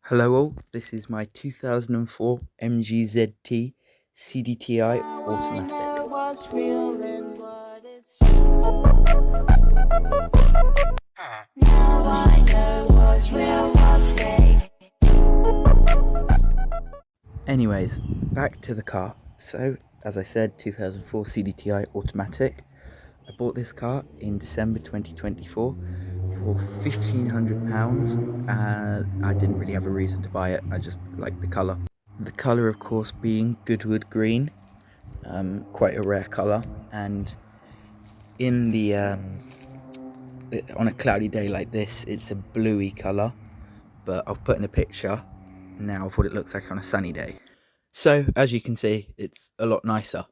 Hello all, this is my 2004 MGZT CDTI automatic. What's real and what it's now I know what's real, what's fake. Anyways, back to the car. So, as I said, 2004 CDTI automatic. I bought this car in December 2024 for £1,500. I didn't really have a reason to buy it, I just liked the colour. The colour, of course, being Goodwood green, quite a rare colour, and in the on a cloudy day like this, it's a bluey colour, but I'll put in a picture now of what it looks like on a sunny day. So, as you can see, it's a lot nicer.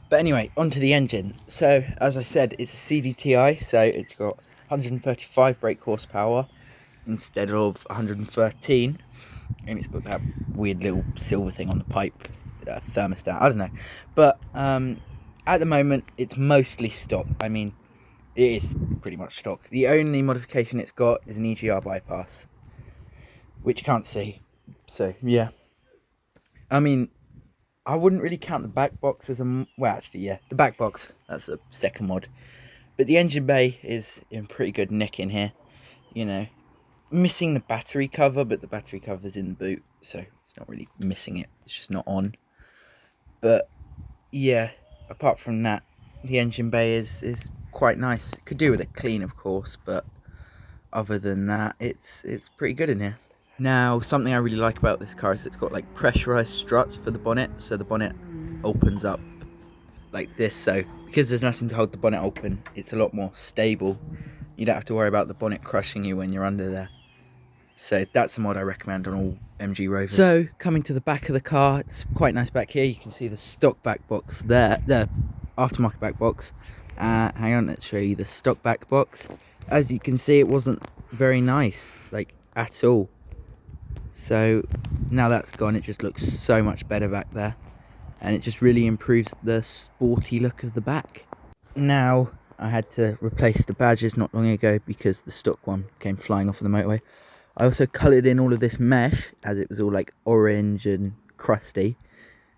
But anyway, onto the engine. So, as I said, it's a CDTI, so it's got 135 brake horsepower instead of 113, and it's got that weird little silver thing on the pipe, thermostat, I don't know. But at the moment, it's mostly stock. I mean, it is pretty much stock. The only modification it's got is an EGR bypass, which you can't see. So, yeah. I mean, I wouldn't really count the back box as a... Well, actually, yeah. The back box, that's the second mod. But the engine bay is in pretty good nick in here. You know, missing the battery cover, but the battery cover's in the boot. So, it's not really missing it. It's just not on. But, yeah. Apart from that, the engine bay is quite nice. Could do with a clean, of course, but other than that, it's pretty good in here. Now, something I really like about this car is it's got like pressurized struts for the bonnet, so the bonnet opens up like this. So because there's nothing to hold the bonnet open, it's a lot more stable. You don't have to worry about the bonnet crushing you when you're under there. So that's a mod I recommend on all MG Rovers. So coming to the back of the car, it's quite nice back here. You can see the stock back box there, the aftermarket back box. Hang on, let's show you the stock back box. As you can see, it wasn't very nice, like at all. So now that's gone, it just looks so much better back there, and it just really improves the sporty look of the back. Now I had to replace the badges not long ago because the stock one came flying off of the motorway. I also coloured in all of this mesh as it was all like orange and crusty,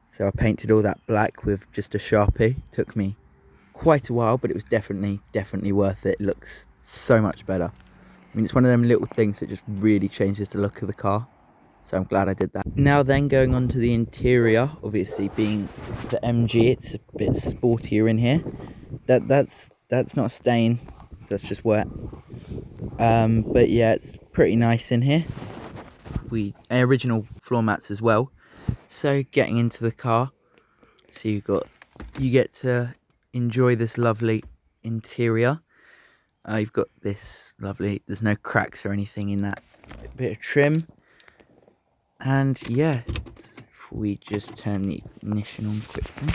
so I painted all that black with just a Sharpie. Took me quite a while, but it was definitely worth it. It looks so much better. I mean, it's one of them little things that just really changes the look of the car. So I'm glad I did that. Now then, going on to the interior, obviously being the MG, it's a bit sportier in here. That's not a stain, that's just wet. But yeah, it's pretty nice in here. Original floor mats as well. So getting into the car, so you get to enjoy this lovely interior. You've got this lovely, there's no cracks or anything in that bit of trim. And yeah, if we just turn the ignition on quickly.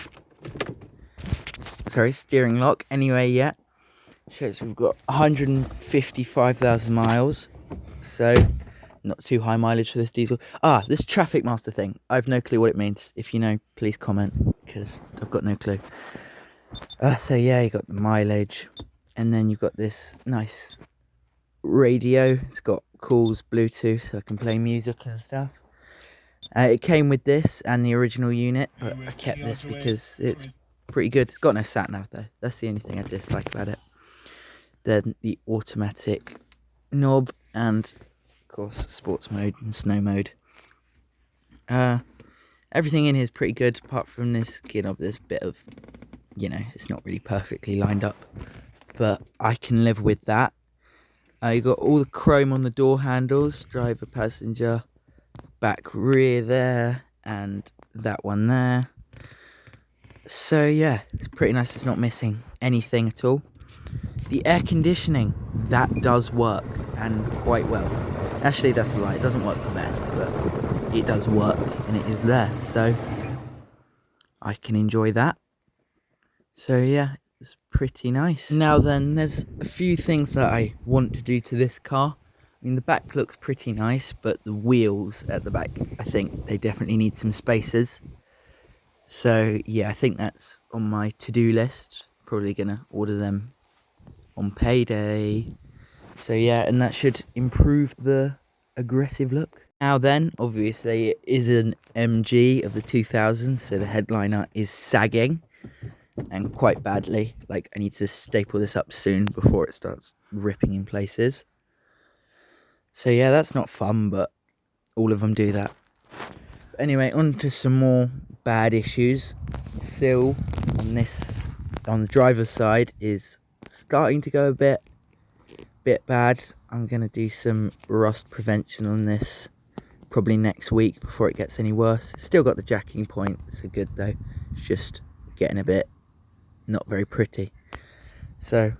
Sorry, steering lock. Anyway, yeah. Shows we've got 155,000 miles. So, not too high mileage for this diesel. This traffic master thing. I have no clue what it means. If you know, please comment, because I've got no clue. So yeah, you got the mileage. And then you've got this nice radio. It's got calls, Bluetooth, so I can play music and stuff. It came with this and the original unit, but I kept this because it's pretty good. It's got no sat nav though. That's the only thing I dislike about it. Then the automatic knob and of course sports mode and snow mode. Everything in here is pretty good apart from this gear knob. There's a bit of, it's not really perfectly lined up, but I can live with that. You got all the chrome on the door handles, driver, passenger, back rear there, and that one there. So yeah, it's pretty nice. It's not missing anything at all. The air conditioning, that does work, and quite well. Actually, that's a lie, it doesn't work the best, but it does work and it is there, so I can enjoy that. So yeah, it's pretty nice. Now then, there's a few things that I want to do to this car. I mean, the back looks pretty nice, but the wheels at the back, I think they definitely need some spacers. So yeah, I think that's on my to-do list. Probably gonna order them on payday. So yeah, and that should improve the aggressive look. Now then, obviously it is an MG of the 2000s, so the headliner is sagging and quite badly. Like, I need to staple this up soon before it starts ripping in places. So yeah, that's not fun, but all of them do that. But anyway, on to some more bad issues. Sill on the driver's side is starting to go a bit bad. I'm gonna do some rust prevention on this probably next week before it gets any worse. Still got the jacking point, it's a good though. It's just getting a bit not very pretty. So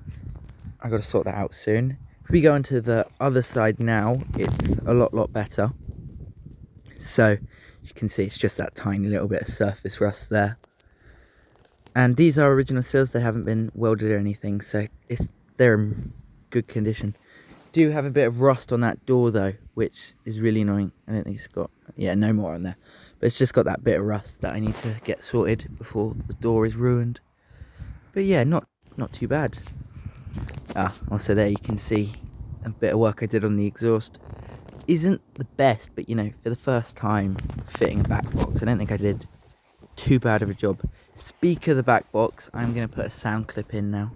I gotta sort that out soon. If we go onto the other side now, it's a lot better. So as you can see, it's just that tiny little bit of surface rust there. And these are original sills, they haven't been welded or anything, so they're in good condition. Do have a bit of rust on that door though, which is really annoying. I don't think it's got, yeah, no more on there, but it's just got that bit of rust that I need to get sorted before the door is ruined. But yeah, not too bad. Also there you can see a bit of work I did on the exhaust. Isn't the best, but you know, for the first time fitting a back box, I don't think I did too bad of a job. Speak of the back box, I'm going to put a sound clip in now.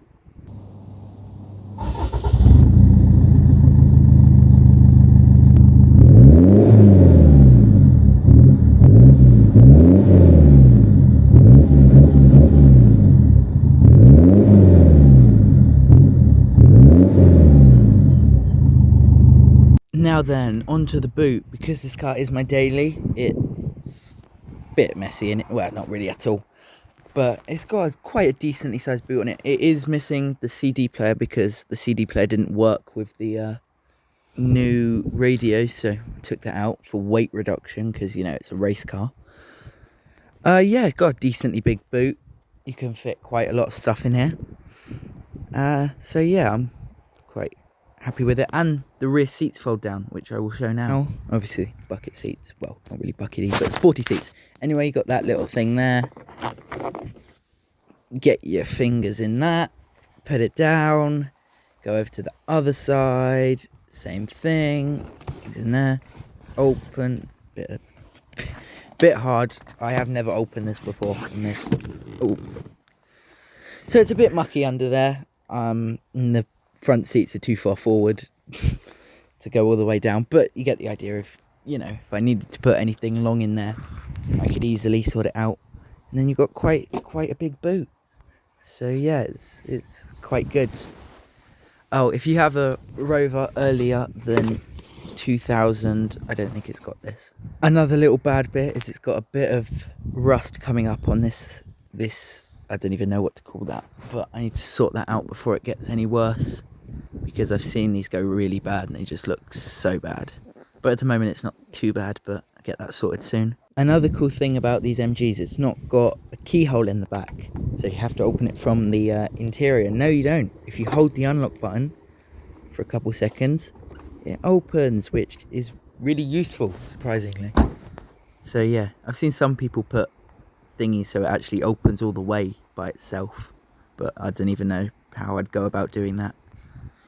Now then, onto the boot. Because this car is my daily, it's a bit messy in it. Well, not really at all, but it's got quite a decently sized boot on it. It is missing the CD player because the CD player didn't work with the new radio, so I took that out for weight reduction because, you know, it's a race car. Yeah, it's got a decently big boot. You can fit quite a lot of stuff in here. So yeah, I'm quite happy with it. And the rear seats fold down, which I will show now. Obviously bucket seats, well, not really buckety, but sporty seats. Anyway, you got that little thing there. Get your fingers in that, put it down, go over to the other side, same thing, it's in there, open, bit hard. I have never opened this before in this. Ooh. So it's a bit mucky under there. And the front seats are too far forward to go all the way down, but you get the idea. Of, you know, if I needed to put anything long in there, I could easily sort it out. And then you've got quite a big boot. So yeah, it's quite good. Oh, if you have a Rover earlier than 2000, I don't think it's got this. Another little bad bit is it's got a bit of rust coming up on this, I don't even know what to call that, but I need to sort that out before it gets any worse, because I've seen these go really bad and they just look so bad. But at the moment it's not too bad, but I'll get that sorted soon. Another cool thing about these MGs, it's not got a keyhole in the back, so you have to open it from the interior. No, you don't. If you hold the unlock button for a couple seconds, it opens, which is really useful, surprisingly. So yeah, I've seen some people put thingies so it actually opens all the way by itself, but I don't even know how I'd go about doing that.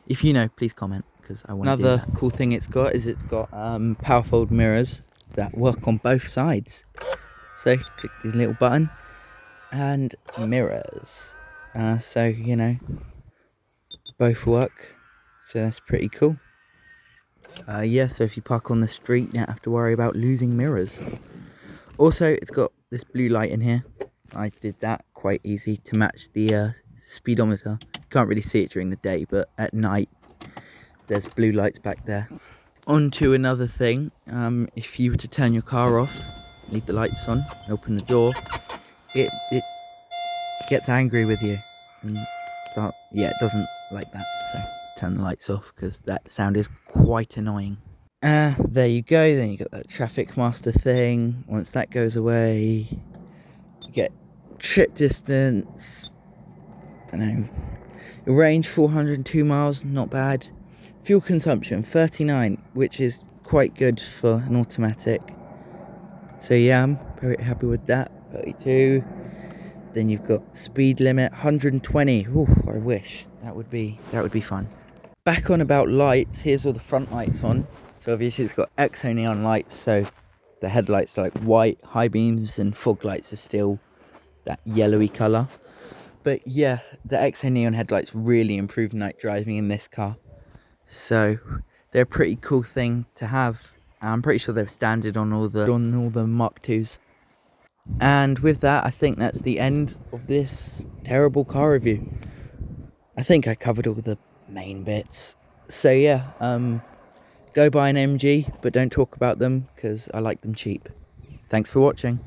If you know, please comment, because I want to do that. Another cool thing it's got is it's got power fold mirrors that work on both sides. So click this little button and mirrors. So, you know, both work. So that's pretty cool. Yeah, so if you park on the street, you don't have to worry about losing mirrors. Also, it's got this blue light in here. I did that quite easy to match the speedometer. You can't really see it during the day, but at night there's blue lights back there. On to another thing, if you were to turn your car off, leave the lights on, open the door, it gets angry with you and it doesn't like that, so turn the lights off because that sound is quite annoying. There you go, then you got that traffic master thing. Once that goes away, you get trip distance, I don't know, range 402 miles, not bad. Fuel consumption 39, which is quite good for an automatic. So yeah, I'm very happy with that. 32. Then you've got speed limit 120. Ooh, I wish that would be fun. Back on about lights. Here's all the front lights on. So obviously it's got exo neon lights, so the headlights are like white, high beams, and fog lights are still that yellowy colour. But yeah, the exo neon headlights really improved night driving in this car. So they're a pretty cool thing to have. I'm pretty sure they're standard on all the Mark IIs. And with that, I think that's the end of this terrible car review. I think I covered all the main bits. So yeah, go buy an MG, but don't talk about them because I like them cheap. Thanks for watching.